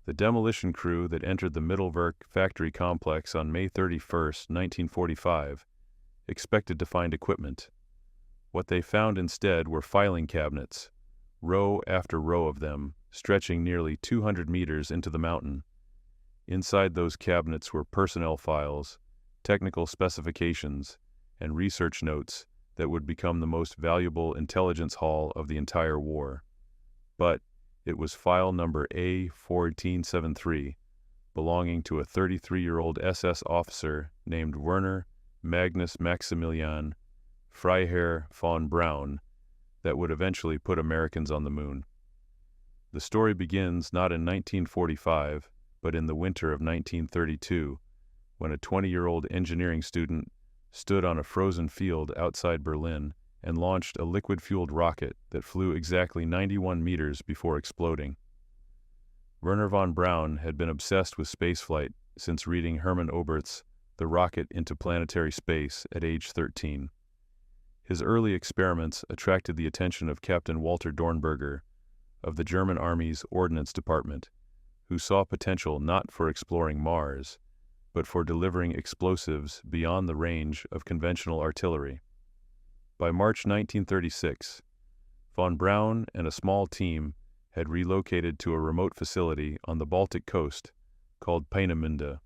The demolition crew that entered the Mittelwerk factory complex on May 31, 1945, expected to find equipment. What they found instead were filing cabinets, row after row of them, stretching nearly 200 meters into the mountain. Inside those cabinets were personnel files, technical specifications, and research notes that would become the most valuable intelligence haul of the entire war. But it was file number A1473, belonging to a 33-year-old SS officer named Wernher Magnus Maximilian Wernher von Braun, that would eventually put Americans on the moon. The story begins not in 1945, but in the winter of 1932, when a 20-year-old engineering student stood on a frozen field outside Berlin and launched a liquid-fueled rocket that flew exactly 91 meters before exploding. Wernher von Braun had been obsessed with spaceflight since reading Hermann Oberth's The Rocket into Planetary Space at age 13. His early experiments attracted the attention of Captain Walter Dornberger of the German Army's Ordnance Department, who saw potential not for exploring Mars, but for delivering explosives beyond the range of conventional artillery. By March 1936, von Braun and a small team had relocated to a remote facility on the Baltic coast called Peenemünde.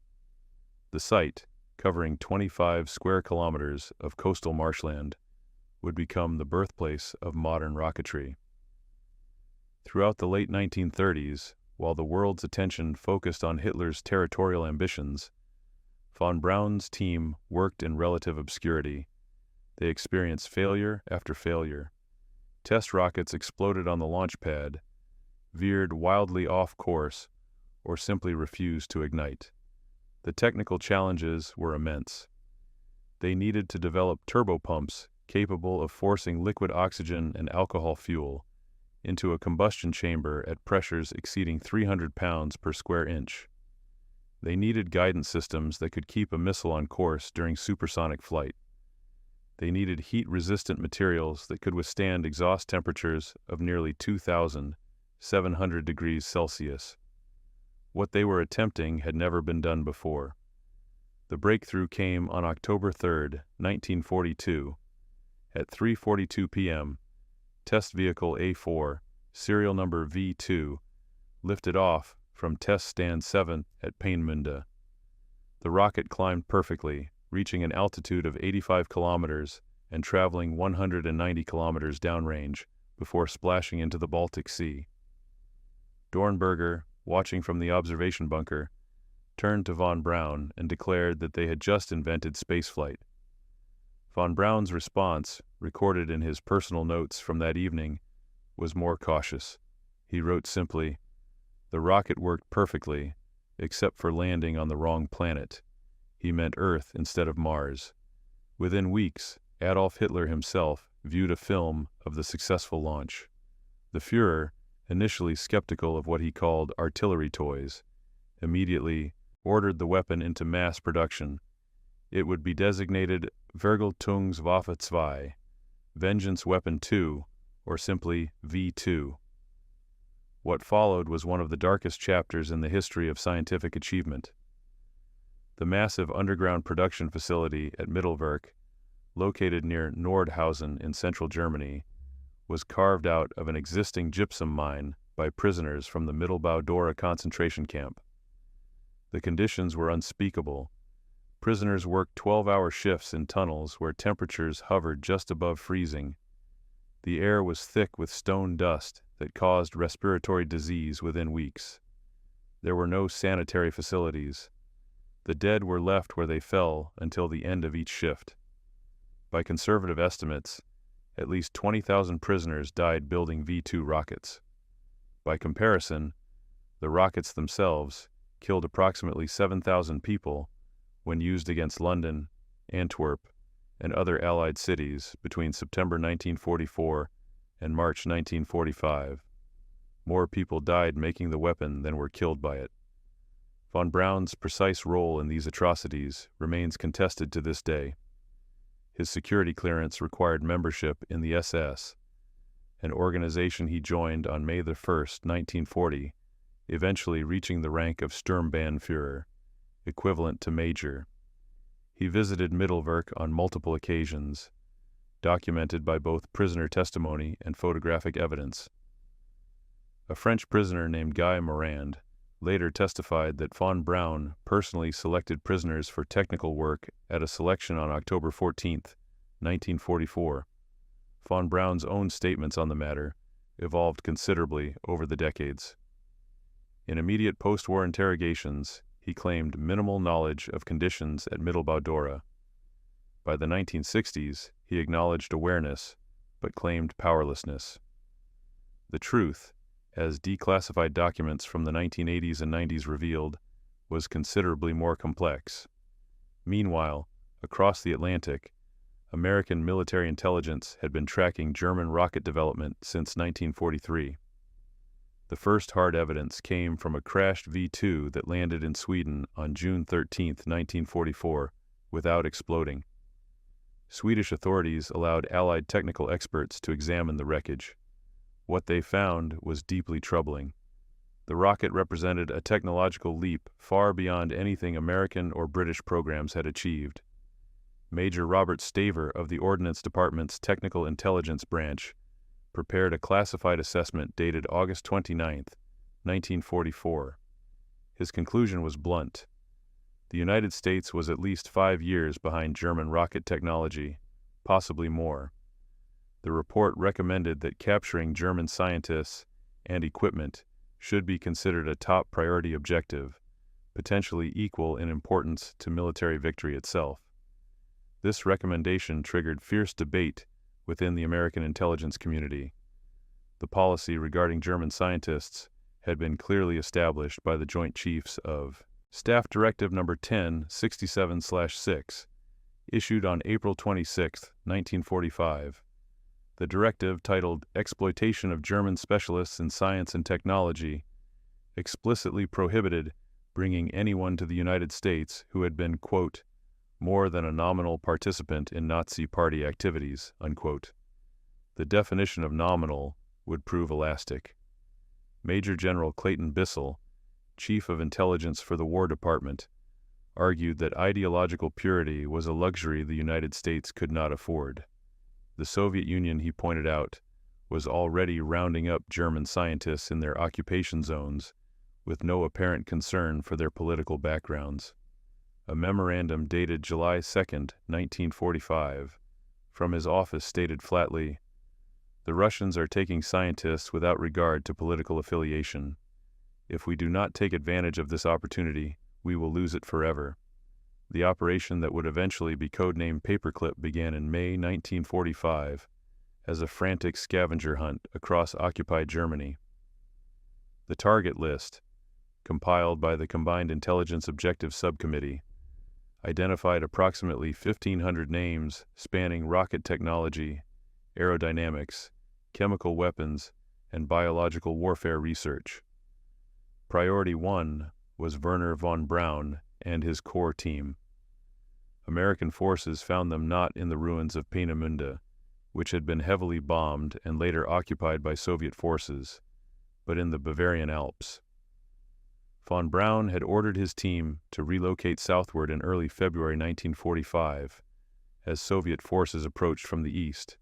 The site, covering 25 square kilometers of coastal marshland, would become the birthplace of modern rocketry. Throughout the late 1930s, while the world's attention focused on Hitler's territorial ambitions, von Braun's team worked in relative obscurity. They experienced failure after failure. Test rockets exploded on the launch pad, veered wildly off course, or simply refused to ignite. The technical challenges were immense. They needed to develop turbopumps capable of forcing liquid oxygen and alcohol fuel into a combustion chamber at pressures exceeding 300 pounds per square inch. They needed guidance systems that could keep a missile on course during supersonic flight. They needed heat-resistant materials that could withstand exhaust temperatures of nearly 2,700 degrees Celsius. What they were attempting had never been done before. The breakthrough came on October 3, 1942. At 3:42 p.m., test vehicle A4, serial number V2, lifted off from test stand 7 at Peenemünde. The rocket climbed perfectly, reaching an altitude of 85 kilometers and traveling 190 kilometers downrange before splashing into the Baltic Sea. Dornberger, watching from the observation bunker, turned to von Braun and declared that they had just invented spaceflight. Von Braun's response, recorded in his personal notes from that evening, was more cautious. He wrote simply, "The rocket worked perfectly, except for landing on the wrong planet." He meant Earth instead of Mars. Within weeks, Adolf Hitler himself viewed a film of the successful launch. The Führer, initially skeptical of what he called artillery toys, immediately ordered the weapon into mass production. It would be designated Vergeltungswaffe 2, Vengeance Weapon 2, or simply V2. What followed was one of the darkest chapters in the history of scientific achievement. The massive underground production facility at Mittelwerk, located near Nordhausen in central Germany, was carved out of an existing gypsum mine by prisoners from the Mittelbau-Dora concentration camp. The conditions were unspeakable. Prisoners worked 12-hour shifts in tunnels where temperatures hovered just above freezing. The air was thick with stone dust that caused respiratory disease within weeks. There were no sanitary facilities. The dead were left where they fell until the end of each shift. By conservative estimates, at least 20,000 prisoners died building V2 rockets. By comparison, the rockets themselves killed approximately 7,000 people when used against London, Antwerp, and other Allied cities between September 1944 and March 1945. More people died making the weapon than were killed by it. Von Braun's precise role in these atrocities remains contested to this day. His security clearance required membership in the SS, an organization he joined on May 1, 1940, eventually reaching the rank of Sturmbannführer, equivalent to major. He visited Mittelwerk on multiple occasions, documented by both prisoner testimony and photographic evidence. A French prisoner named Guy Morand later testified that von Braun personally selected prisoners for technical work at a selection on October 14, 1944. Von Braun's own statements on the matter evolved considerably over the decades. In immediate post-war interrogations, he claimed minimal knowledge of conditions at Mittelbau-Dora. By the 1960s, he acknowledged awareness, but claimed powerlessness. The truth, as declassified documents from the 1980s and 90s revealed, was considerably more complex. Meanwhile, across the Atlantic, American military intelligence had been tracking German rocket development since 1943. The first hard evidence came from a crashed V-2 that landed in Sweden on June 13, 1944, without exploding. Swedish authorities allowed Allied technical experts to examine the wreckage. What they found was deeply troubling. The rocket represented a technological leap far beyond anything American or British programs had achieved. Major Robert Staver of the Ordnance Department's Technical Intelligence Branch prepared a classified assessment dated August 29, 1944. His conclusion was blunt. The United States was at least 5 years behind German rocket technology, possibly more. The report recommended that capturing German scientists and equipment should be considered a top priority objective, potentially equal in importance to military victory itself. This recommendation triggered fierce debate within the American intelligence community. The policy regarding German scientists had been clearly established by the Joint Chiefs of Staff Directive No. 1067/6, issued on April 26, 1945. The directive, titled Exploitation of German Specialists in Science and Technology, explicitly prohibited bringing anyone to the United States who had been, quote, more than a nominal participant in Nazi Party activities, unquote. The definition of nominal would prove elastic. Major General Clayton Bissell, Chief of Intelligence for the War Department, argued that ideological purity was a luxury the United States could not afford. The Soviet Union, he pointed out, was already rounding up German scientists in their occupation zones with no apparent concern for their political backgrounds. A memorandum dated July 2, 1945, from his office stated flatly, "The Russians are taking scientists without regard to political affiliation. If we do not take advantage of this opportunity, we will lose it forever." The operation that would eventually be codenamed Paperclip began in May 1945 as a frantic scavenger hunt across occupied Germany. The target list, compiled by the Combined Intelligence Objectives Subcommittee, identified approximately 1,500 names spanning rocket technology, aerodynamics, chemical weapons, and biological warfare research. Priority 1 was Wernher von Braun and his core team. American forces found them not in the ruins of Peenemünde, which had been heavily bombed and later occupied by Soviet forces, but in the Bavarian Alps. Von Braun had ordered his team to relocate southward in early February 1945, as Soviet forces approached from the east.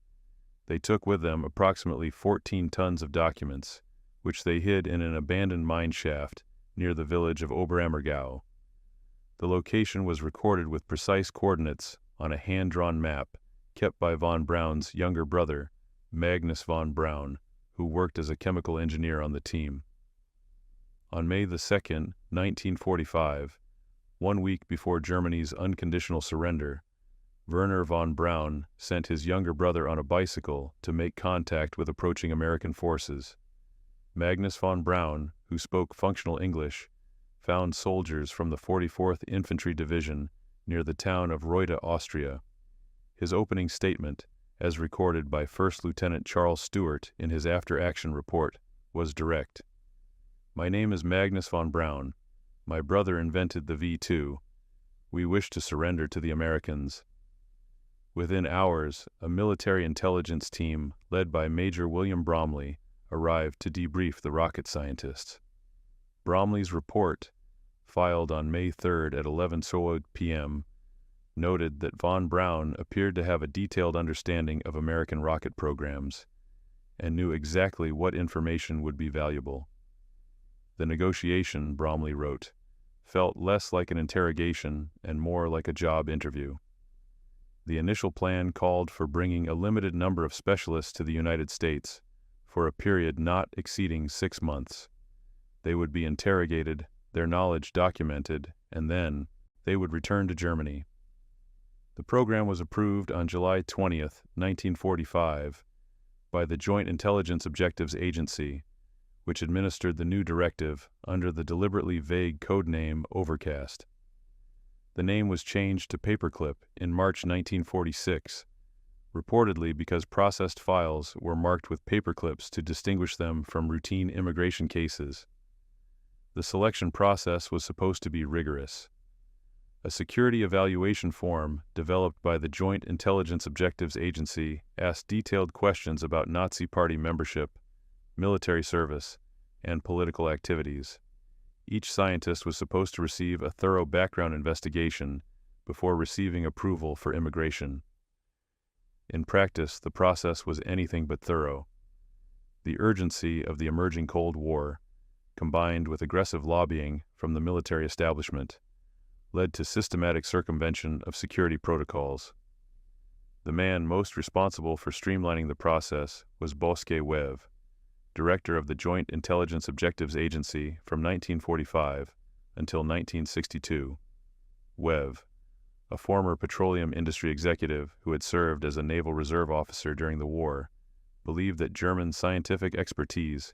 They took with them approximately 14 tons of documents, which they hid in an abandoned mine shaft near the village of Oberammergau. The location was recorded with precise coordinates on a hand-drawn map kept by von Braun's younger brother, Magnus von Braun, who worked as a chemical engineer on the team. On May 2, 1945, 1 week before Germany's unconditional surrender, Wernher von Braun sent his younger brother on a bicycle to make contact with approaching American forces. Magnus von Braun, who spoke functional English, found soldiers from the 44th Infantry Division near the town of Reutte, Austria. His opening statement, as recorded by First Lieutenant Charles Stewart in his after-action report, was direct. "My name is Magnus von Braun. My brother invented the V-2. We wish to surrender to the Americans." Within hours, a military intelligence team led by Major William Bromley arrived to debrief the rocket scientists. Bromley's report, filed on May 3 at 11:00 p.m., noted that von Braun appeared to have a detailed understanding of American rocket programs and knew exactly what information would be valuable. The negotiation, Bromley wrote, felt less like an interrogation and more like a job interview. The initial plan called for bringing a limited number of specialists to the United States for a period not exceeding 6 months. They would be interrogated, their knowledge documented, and then they would return to Germany. The program was approved on July 20, 1945, by the Joint Intelligence Objectives Agency, which administered the new directive under the deliberately vague code name Overcast. The name was changed to Paperclip in March 1946, reportedly because processed files were marked with paperclips to distinguish them from routine immigration cases. The selection process was supposed to be rigorous. A security evaluation form developed by the Joint Intelligence Objectives Agency asked detailed questions about Nazi Party membership, military service, and political activities. Each scientist was supposed to receive a thorough background investigation before receiving approval for immigration. In practice, the process was anything but thorough. The urgency of the emerging Cold War, combined with aggressive lobbying from the military establishment, led to systematic circumvention of security protocols. The man most responsible for streamlining the process was Bosquet Wev, director of the Joint Intelligence Objectives Agency from 1945 until 1962. Wev, a former petroleum industry executive who had served as a Naval Reserve officer during the war, believed that German scientific expertise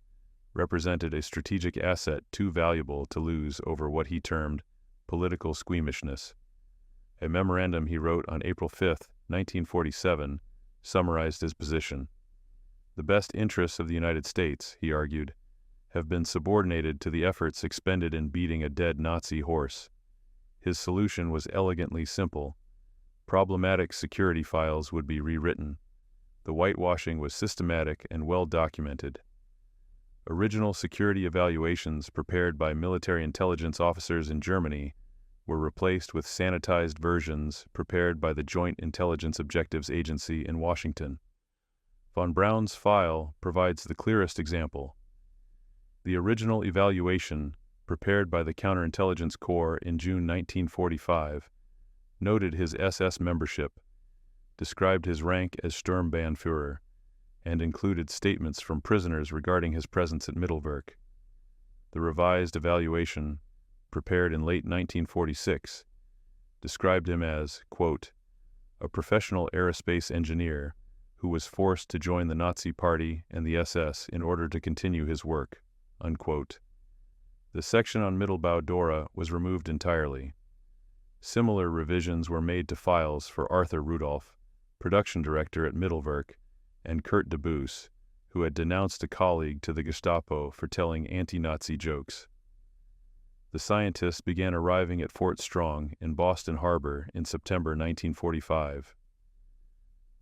represented a strategic asset too valuable to lose over what he termed political squeamishness. A memorandum he wrote on April 5, 1947, summarized his position. The best interests of the United States, he argued, have been subordinated to the efforts expended in beating a dead Nazi horse. His solution was elegantly simple. Problematic security files would be rewritten. The whitewashing was systematic and well documented. Original security evaluations prepared by military intelligence officers in Germany were replaced with sanitized versions prepared by the Joint Intelligence Objectives Agency in Washington. Von Braun's file provides the clearest example. The original evaluation, prepared by the Counterintelligence Corps in June 1945, noted his SS membership, described his rank as Sturmbannführer, and included statements from prisoners regarding his presence at Mittelwerk. The revised evaluation, prepared in late 1946, described him as, quote, a professional aerospace engineer who was forced to join the Nazi Party and the SS in order to continue his work, unquote. The section on Mittelbau-Dora was removed entirely. Similar revisions were made to files for Arthur Rudolph, production director at Mittelwerk, and Kurt de Boos, who had denounced a colleague to the Gestapo for telling anti-Nazi jokes. The scientists began arriving at Fort Strong in Boston Harbor in September 1945.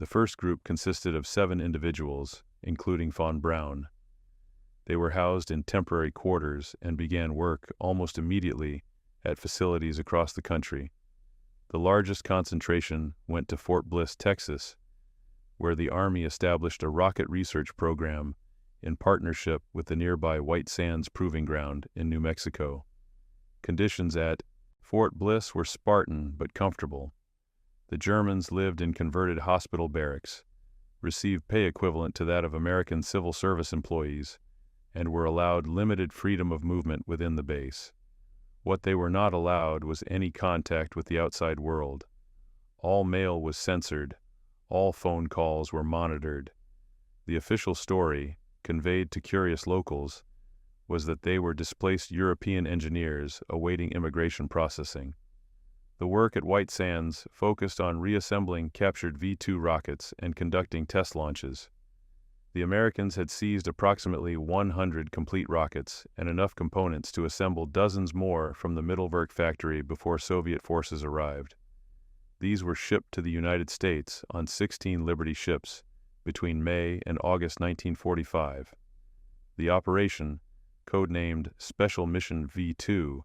The first group consisted of 7 individuals, including von Braun. They were housed in temporary quarters and began work almost immediately at facilities across the country. The largest concentration went to Fort Bliss, Texas, where the Army established a rocket research program in partnership with the nearby White Sands Proving Ground in New Mexico. Conditions at Fort Bliss were Spartan but comfortable. The Germans lived in converted hospital barracks, received pay equivalent to that of American civil service employees, and were allowed limited freedom of movement within the base. What they were not allowed was any contact with the outside world. All mail was censored. All phone calls were monitored. The official story, conveyed to curious locals, was that they were displaced European engineers awaiting immigration processing. The work at White Sands focused on reassembling captured V-2 rockets and conducting test launches. The Americans had seized approximately 100 complete rockets and enough components to assemble dozens more from the Mittelwerk factory before Soviet forces arrived. These were shipped to the United States on 16 Liberty ships between May and August 1945. The operation, codenamed Special Mission V2,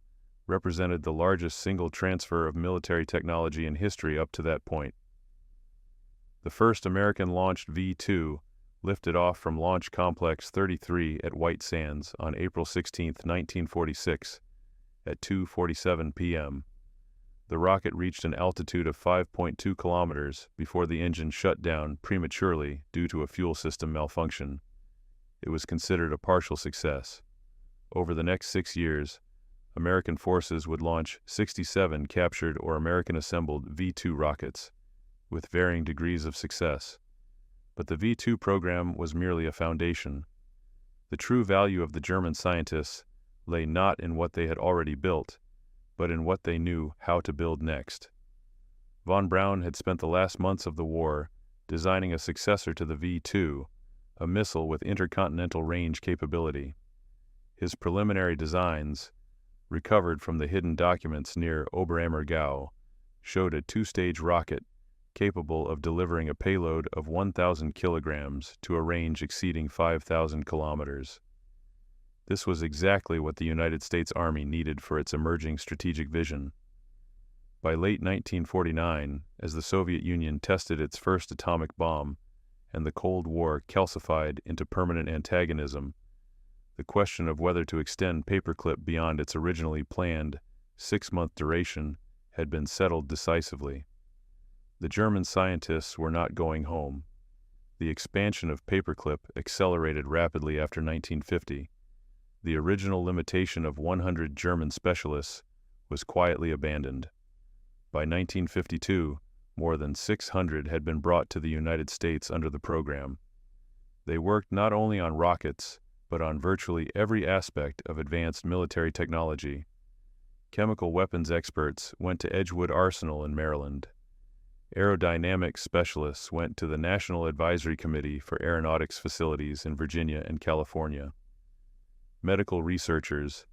represented the largest single transfer of military technology in history up to that point. The first American-launched V2 lifted off from Launch Complex 33 at White Sands on April 16, 1946, at 2:47 p.m. The rocket reached an altitude of 5.2 kilometers before the engine shut down prematurely due to a fuel system malfunction. It was considered a partial success. Over the next 6 years, American forces would launch 67 captured or American-assembled V-2 rockets, with varying degrees of success. But the V-2 program was merely a foundation. The true value of the German scientists lay not in what they had already built, but in what they knew how to build next. Von Braun had spent the last months of the war designing a successor to the V-2, a missile with intercontinental range capability. His preliminary designs, recovered from the hidden documents near Oberammergau, showed a two-stage rocket capable of delivering a payload of 1,000 kilograms to a range exceeding 5,000 kilometers. This was exactly what the United States Army needed for its emerging strategic vision. By late 1949, as the Soviet Union tested its first atomic bomb and the Cold War calcified into permanent antagonism, the question of whether to extend Paperclip beyond its originally planned 6-month duration had been settled decisively. The German scientists were not going home. The expansion of Paperclip accelerated rapidly after 1950. The original limitation of 100 German specialists was quietly abandoned. By 1952, more than 600 had been brought to the United States under the program. They worked not only on rockets, but on virtually every aspect of advanced military technology. Chemical weapons experts went to Edgewood Arsenal in Maryland. Aerodynamics specialists went to the National Advisory Committee for Aeronautics Facilities in Virginia and California. Medical researchers,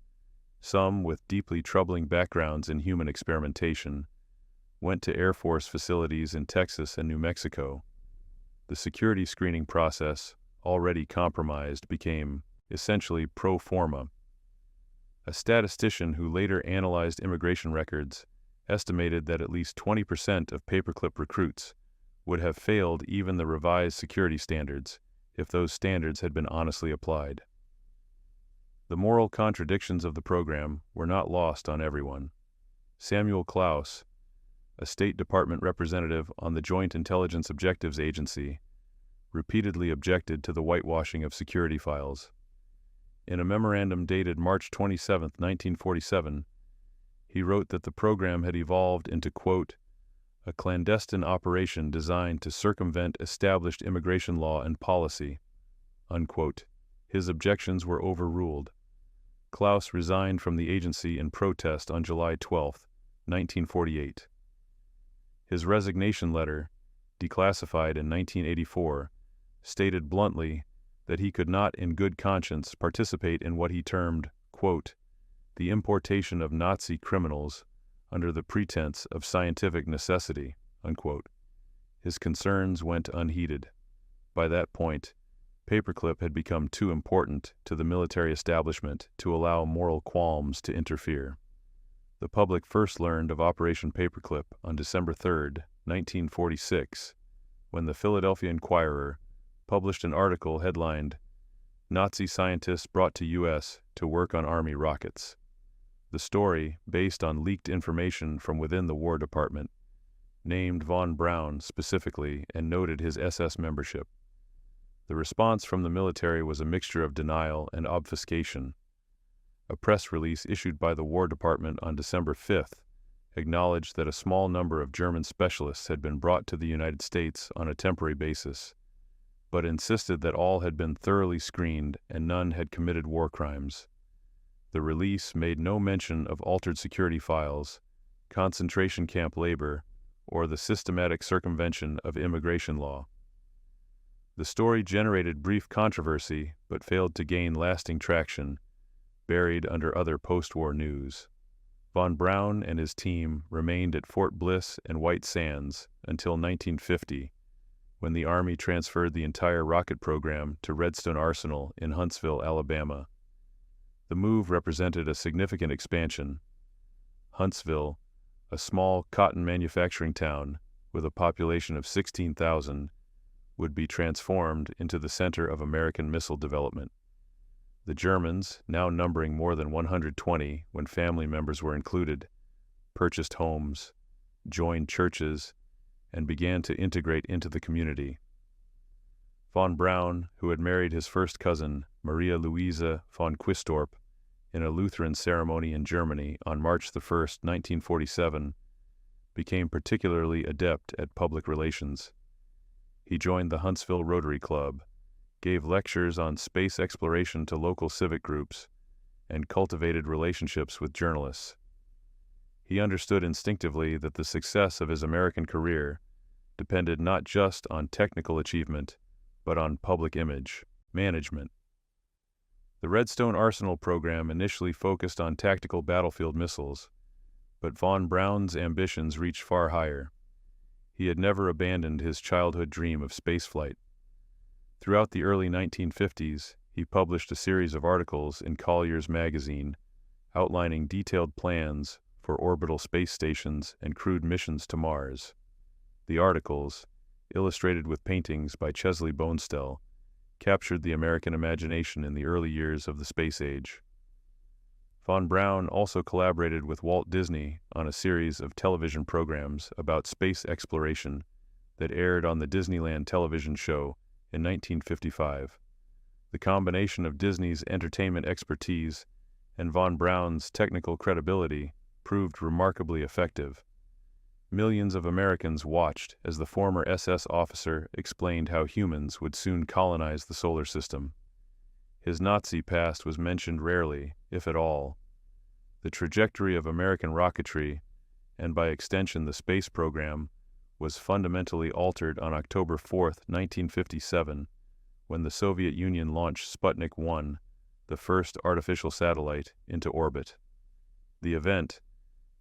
some with deeply troubling backgrounds in human experimentation, went to Air Force facilities in Texas and New Mexico. The security screening process, already compromised, became essentially pro forma. A statistician who later analyzed immigration records estimated that at least 20% of Paperclip recruits would have failed even the revised security standards if those standards had been honestly applied. The moral contradictions of the program were not lost on everyone. Samuel Klaus, a State Department representative on the Joint Intelligence Objectives Agency, repeatedly objected to the whitewashing of security files. In a memorandum dated March 27, 1947, he wrote that the program had evolved into, quote, a clandestine operation designed to circumvent established immigration law and policy, unquote. His objections were overruled. Klaus resigned from the agency in protest on July 12, 1948. His resignation letter, declassified in 1984, stated bluntly that he could not in good conscience participate in what he termed, quote, the importation of Nazi criminals under the pretense of scientific necessity, unquote. His concerns went unheeded. By that point, Paperclip had become too important to the military establishment to allow moral qualms to interfere. The public first learned of Operation Paperclip on December 3, 1946, when the Philadelphia Inquirer published an article headlined, Nazi Scientists Brought to U.S. to Work on Army Rockets. The story, based on leaked information from within the War Department, named von Braun specifically and noted his SS membership. The response from the military was a mixture of denial and obfuscation. A press release issued by the War Department on December 5th acknowledged that a small number of German specialists had been brought to the United States on a temporary basis, but insisted that all had been thoroughly screened and none had committed war crimes. The release made no mention of altered security files, concentration camp labor, or the systematic circumvention of immigration law. The story generated brief controversy but failed to gain lasting traction, buried under other post-war news. Von Braun and his team remained at Fort Bliss and White Sands until 1950, when the Army transferred the entire rocket program to Redstone Arsenal in Huntsville, Alabama. The move represented a significant expansion. Huntsville, a small cotton manufacturing town with a population of 16,000, would be transformed into the center of American missile development. The Germans, now numbering more than 120 when family members were included, purchased homes, joined churches, and began to integrate into the community. Von Braun, who had married his first cousin, Maria Louisa von Quistorp, in a Lutheran ceremony in Germany on March 1, 1947, became particularly adept at public relations. He joined the Huntsville Rotary Club, gave lectures on space exploration to local civic groups, and cultivated relationships with journalists. He understood instinctively that the success of his American career depended not just on technical achievement, but on public image management. The Redstone Arsenal program initially focused on tactical battlefield missiles, but von Braun's ambitions reached far higher. He had never abandoned his childhood dream of spaceflight. Throughout the early 1950s, he published a series of articles in Collier's magazine outlining detailed plans for orbital space stations and crewed missions to Mars. The articles, illustrated with paintings by Chesley Bonestell, captured the American imagination in the early years of the space age. Von Braun also collaborated with Walt Disney on a series of television programs about space exploration that aired on the Disneyland television show in 1955. The combination of Disney's entertainment expertise and von Braun's technical credibility proved remarkably effective. Millions of Americans watched as the former SS officer explained how humans would soon colonize the solar system. His Nazi past was mentioned rarely, if at all. The trajectory of American rocketry, and by extension the space program, was fundamentally altered on October 4, 1957, when the Soviet Union launched Sputnik 1, the first artificial satellite, into orbit. The event,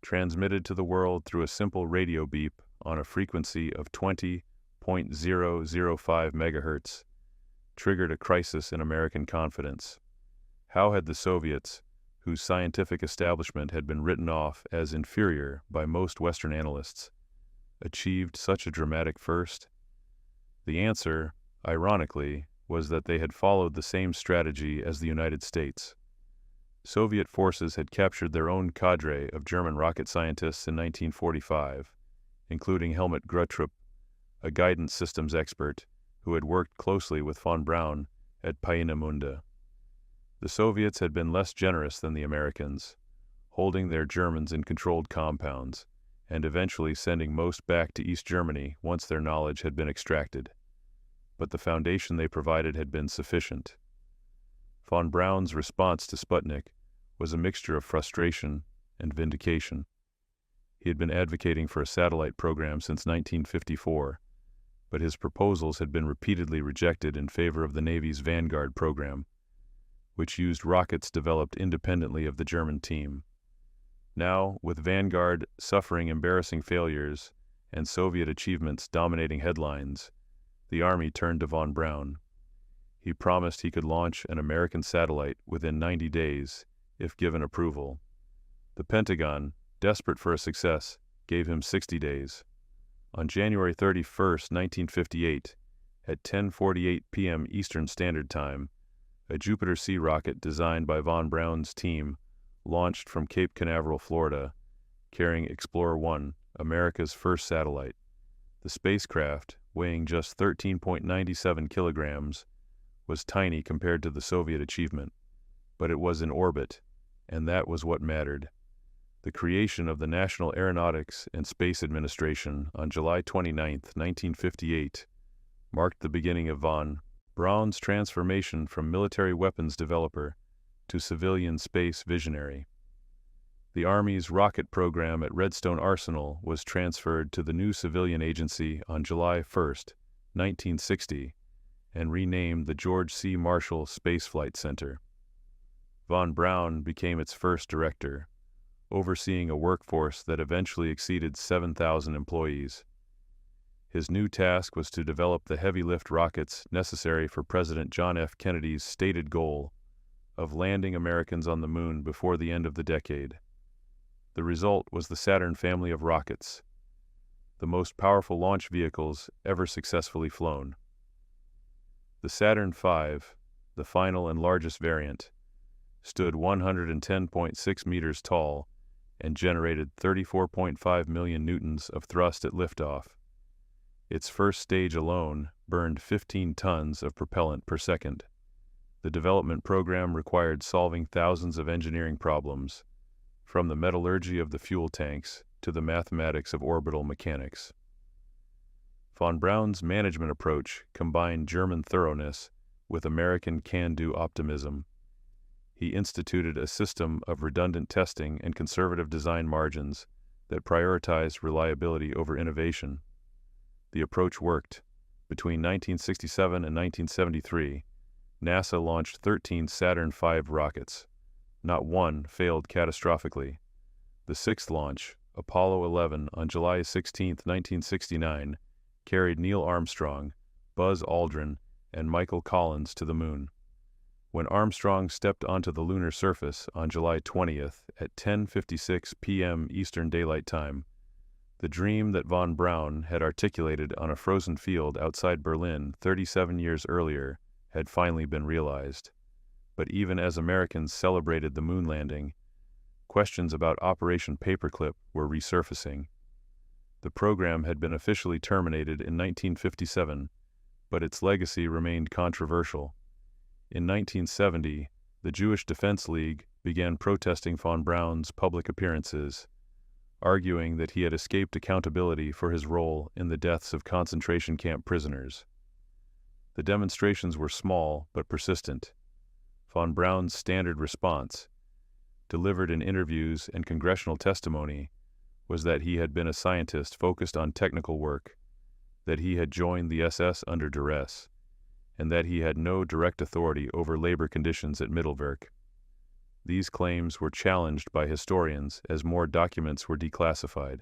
transmitted to the world through a simple radio beep on a frequency of 20.005 megahertz, triggered a crisis in American confidence. How had the Soviets, whose scientific establishment had been written off as inferior by most Western analysts, achieved such a dramatic first? The answer, ironically, was that they had followed the same strategy as the United States. Soviet forces had captured their own cadre of German rocket scientists in 1945, including Helmut Gröttrup, a guidance systems expert who had worked closely with von Braun at Peenemünde. The Soviets had been less generous than the Americans, holding their Germans in controlled compounds, and eventually sending most back to East Germany once their knowledge had been extracted. But the foundation they provided had been sufficient. Von Braun's response to Sputnik was a mixture of frustration and vindication. He had been advocating for a satellite program since 1954, but his proposals had been repeatedly rejected in favor of the Navy's Vanguard program, which used rockets developed independently of the German team. Now, with Vanguard suffering embarrassing failures and Soviet achievements dominating headlines, the Army turned to von Braun. He promised he could launch an American satellite within 90 days if given approval. The Pentagon, desperate for a success, gave him 60 days. On January 31, 1958, at 10:48 p.m. Eastern Standard Time, a Jupiter C rocket designed by von Braun's team launched from Cape Canaveral, Florida, carrying Explorer 1, America's first satellite. The spacecraft, weighing just 13.97 kilograms, was tiny compared to the Soviet achievement, but it was in orbit, and that was what mattered. The creation of the National Aeronautics and Space Administration on July 29, 1958, marked the beginning of von Braun's transformation from military weapons developer to civilian space visionary. The Army's rocket program at Redstone Arsenal was transferred to the new civilian agency on July 1, 1960, and renamed the George C. Marshall Space Flight Center. Von Braun became its first director, overseeing a workforce that eventually exceeded 7,000 employees. His new task was to develop the heavy-lift rockets necessary for President John F. Kennedy's stated goal of landing Americans on the moon before the end of the decade. The result was the Saturn family of rockets, the most powerful launch vehicles ever successfully flown. The Saturn V, the final and largest variant, stood 110.6 meters tall and generated 34.5 million newtons of thrust at liftoff. Its first stage alone burned 15 tons of propellant per second. The development program required solving thousands of engineering problems, from the metallurgy of the fuel tanks to the mathematics of orbital mechanics. Von Braun's management approach combined German thoroughness with American can-do optimism. He instituted a system of redundant testing and conservative design margins that prioritized reliability over innovation. The approach worked. Between 1967 and 1973, NASA launched 13 Saturn V rockets. Not one failed catastrophically. The sixth launch, Apollo 11, on July 16, 1969, carried Neil Armstrong, Buzz Aldrin, and Michael Collins to the moon. When Armstrong stepped onto the lunar surface on July 20th at 10:56 p.m. Eastern Daylight Time, the dream that von Braun had articulated on a frozen field outside Berlin 37 years earlier had finally been realized. But even as Americans celebrated the moon landing, questions about Operation Paperclip were resurfacing. The program had been officially terminated in 1957, but its legacy remained controversial. In 1970, the Jewish Defense League began protesting von Braun's public appearances, arguing that he had escaped accountability for his role in the deaths of concentration camp prisoners. The demonstrations were small but persistent. Von Braun's standard response, delivered in interviews and congressional testimony, was that he had been a scientist focused on technical work, that he had joined the SS under duress, and that he had no direct authority over labor conditions at Mittelwerk. These claims were challenged by historians as more documents were declassified.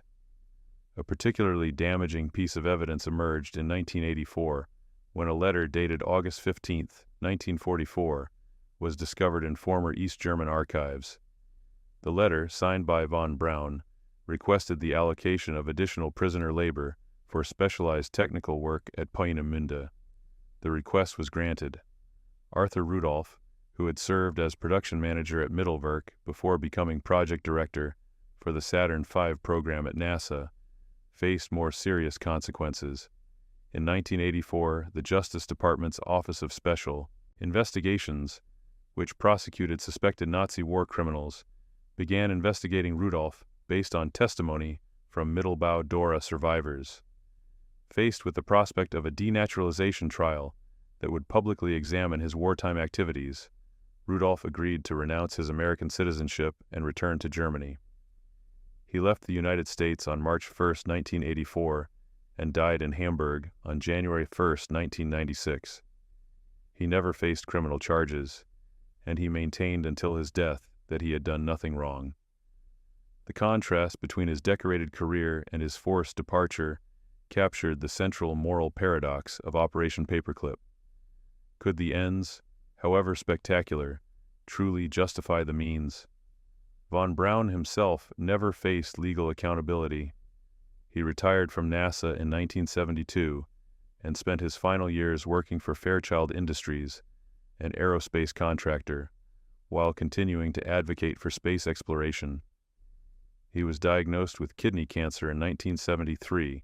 A particularly damaging piece of evidence emerged in 1984 when a letter dated August 15, 1944, was discovered in former East German archives. The letter, signed by von Braun, requested the allocation of additional prisoner labor for specialized technical work at Peenemünde. The request was granted. Arthur Rudolph, who had served as production manager at Mittelwerk before becoming project director for the Saturn V program at NASA, faced more serious consequences. In 1984, the Justice Department's Office of Special Investigations, which prosecuted suspected Nazi war criminals, began investigating Rudolph based on testimony from Mittelbau-Dora survivors. Faced with the prospect of a denaturalization trial that would publicly examine his wartime activities, Rudolph agreed to renounce his American citizenship and return to Germany. He left the United States on March 1, 1984, and died in Hamburg on January 1, 1996. He never faced criminal charges, and he maintained until his death that he had done nothing wrong. The contrast between his decorated career and his forced departure captured the central moral paradox of Operation Paperclip. Could the ends, however spectacular, truly justify the means? Von Braun himself never faced legal accountability. He retired from NASA in 1972 and spent his final years working for Fairchild Industries, an aerospace contractor, while continuing to advocate for space exploration. He was diagnosed with kidney cancer in 1973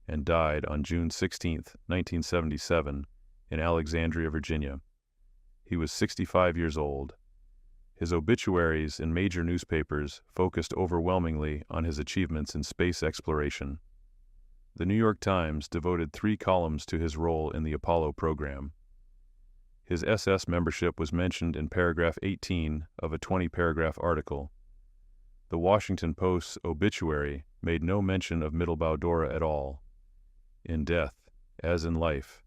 and died on June 16, 1977, in Alexandria, Virginia. He was 65 years old. His obituaries in major newspapers focused overwhelmingly on his achievements in space exploration. The New York Times devoted 3 columns to his role in the Apollo program. His SS membership was mentioned in paragraph 18 of a 20-paragraph article. The Washington Post's obituary made no mention of Mittelbau-Dora at all. In death, as in life,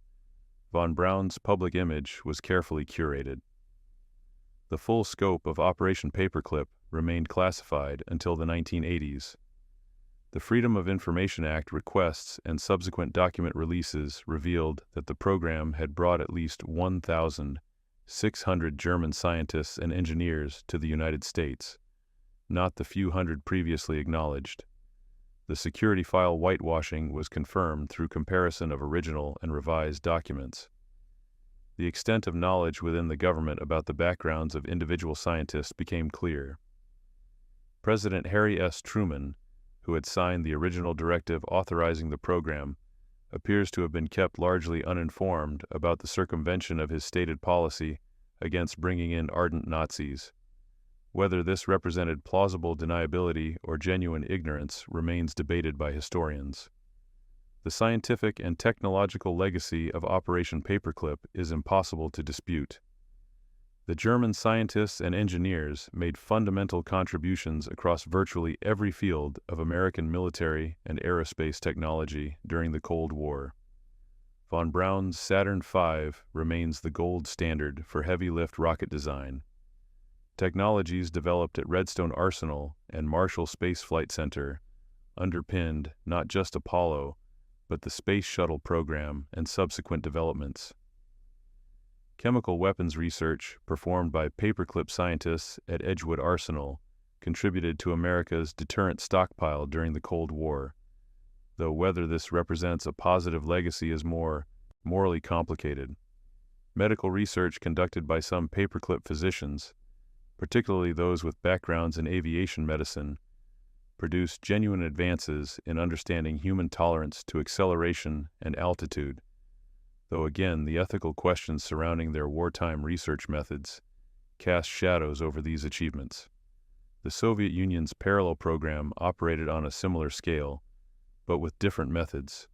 von Braun's public image was carefully curated. The full scope of Operation Paperclip remained classified until the 1980s. The Freedom of Information Act requests and subsequent document releases revealed that the program had brought at least 1,000 600 German scientists and engineers to the United States, not the few hundred previously acknowledged. The security file whitewashing was confirmed through comparison of original and revised documents. The extent of knowledge within the government about the backgrounds of individual scientists became clear. President Harry S. Truman, who had signed the original directive authorizing the program, appears to have been kept largely uninformed about the circumvention of his stated policy against bringing in ardent Nazis. Whether this represented plausible deniability or genuine ignorance remains debated by historians. The scientific and technological legacy of Operation Paperclip is impossible to dispute. The German scientists and engineers made fundamental contributions across virtually every field of American military and aerospace technology during the Cold War. Von Braun's Saturn V remains the gold standard for heavy-lift rocket design. Technologies developed at Redstone Arsenal and Marshall Space Flight Center underpinned not just Apollo, but the Space Shuttle program and subsequent developments. Chemical weapons research performed by Paperclip scientists at Edgewood Arsenal contributed to America's deterrent stockpile during the Cold War, though whether this represents a positive legacy is more morally complicated. Medical research conducted by some Paperclip physicians, particularly those with backgrounds in aviation medicine, produced genuine advances in understanding human tolerance to acceleration and altitude, though again the ethical questions surrounding their wartime research methods cast shadows over these achievements. The Soviet Union's parallel program operated on a similar scale, but with different methods.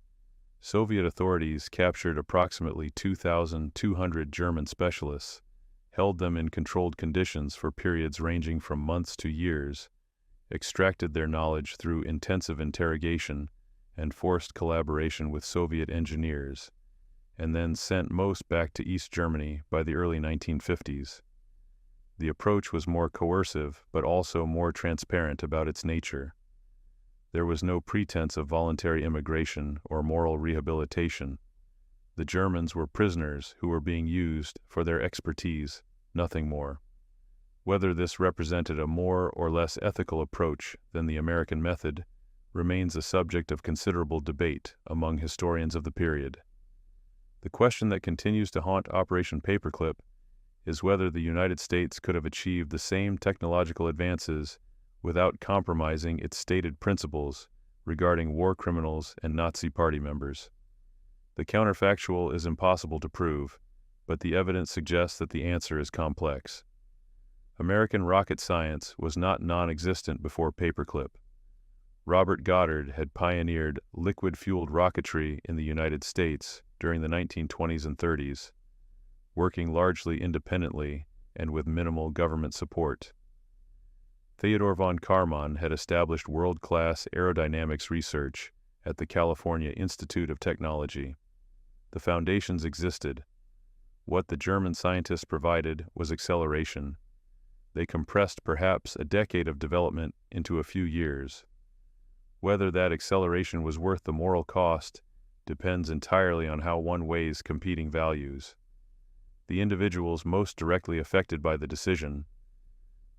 Soviet authorities captured approximately 2,200 German specialists, held them in controlled conditions for periods ranging from months to years, extracted their knowledge through intensive interrogation and forced collaboration with Soviet engineers, and then sent most back to East Germany by the early 1950s. The approach was more coercive, but also more transparent about its nature. There was no pretense of voluntary immigration or moral rehabilitation. The Germans were prisoners who were being used for their expertise, nothing more. Whether this represented a more or less ethical approach than the American method remains a subject of considerable debate among historians of the period. The question that continues to haunt Operation Paperclip is whether the United States could have achieved the same technological advances without compromising its stated principles regarding war criminals and Nazi Party members. The counterfactual is impossible to prove, but the evidence suggests that the answer is complex. American rocket science was not non-existent before Paperclip. Robert Goddard had pioneered liquid-fueled rocketry in the United States during the 1920s and 30s, working largely independently and with minimal government support. Theodore von Karman had established world-class aerodynamics research at the California Institute of Technology. The foundations existed. What the German scientists provided was acceleration. They compressed perhaps a decade of development into a few years. Whether that acceleration was worth the moral cost depends entirely on how one weighs competing values. The individuals most directly affected by the decision,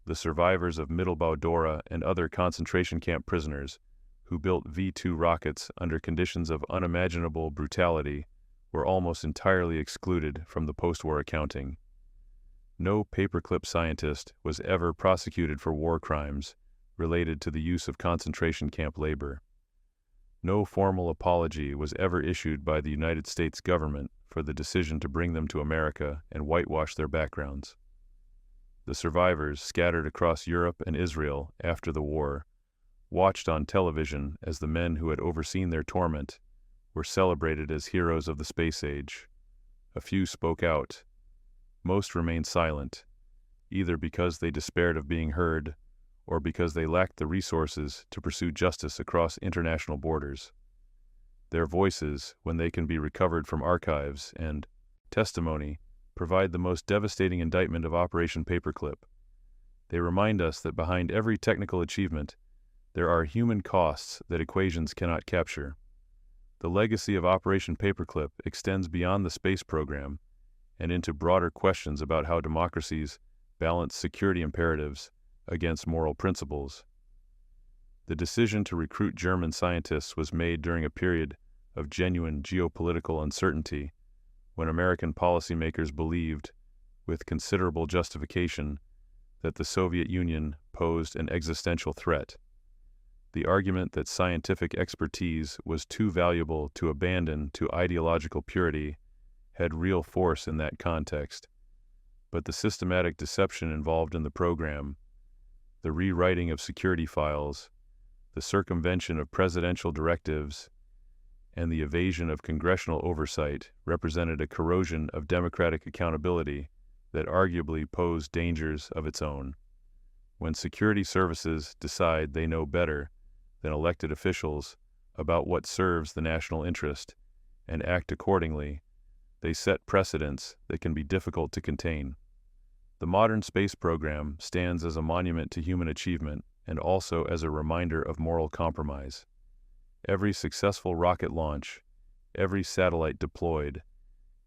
the survivors of Mittelbau-Dora and other concentration camp prisoners who built V-2 rockets under conditions of unimaginable brutality, were almost entirely excluded from the post-war accounting. No Paperclip scientist was ever prosecuted for war crimes related to the use of concentration camp labor. No formal apology was ever issued by the United States government for the decision to bring them to America and whitewash their backgrounds. The survivors, scattered across Europe and Israel after the war, watched on television as the men who had overseen their torment were celebrated as heroes of the space age. A few spoke out. Most remained silent, either because they despaired of being heard or because they lacked the resources to pursue justice across international borders. Their voices, when they can be recovered from archives and testimony, provide the most devastating indictment of Operation Paperclip. They remind us that behind every technical achievement, there are human costs that equations cannot capture. The legacy of Operation Paperclip extends beyond the space program and into broader questions about how democracies balance security imperatives against moral principles. The decision to recruit German scientists was made during a period of genuine geopolitical uncertainty, when American policymakers believed, with considerable justification, that the Soviet Union posed an existential threat. The argument that scientific expertise was too valuable to abandon to ideological purity had real force in that context, but the systematic deception involved in the program, the rewriting of security files, the circumvention of presidential directives, and the evasion of congressional oversight represented a corrosion of democratic accountability that arguably posed dangers of its own. When security services decide they know better than elected officials about what serves the national interest and act accordingly, they set precedents that can be difficult to contain. The modern space program stands as a monument to human achievement and also as a reminder of moral compromise. Every successful rocket launch, every satellite deployed,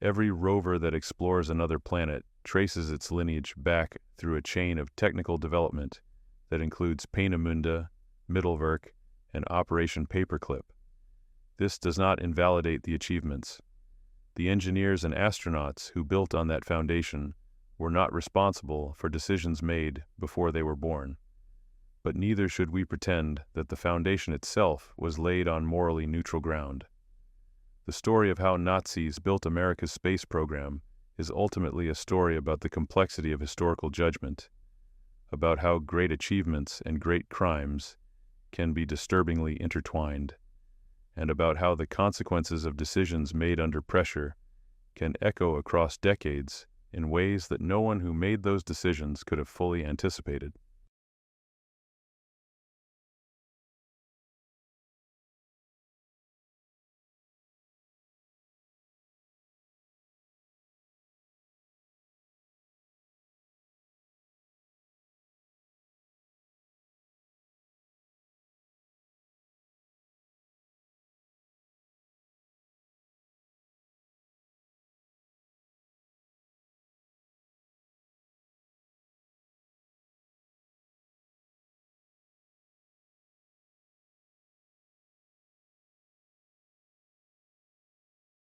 every rover that explores another planet traces its lineage back through a chain of technical development that includes Peenemünde, Middelwerk, and Operation Paperclip. This does not invalidate the achievements. The engineers and astronauts who built on that foundation were not responsible for decisions made before they were born. But neither should we pretend that the foundation itself was laid on morally neutral ground. The story of how Nazis built America's space program is ultimately a story about the complexity of historical judgment, about how great achievements and great crimes can be disturbingly intertwined, and about how the consequences of decisions made under pressure can echo across decades in ways that no one who made those decisions could have fully anticipated.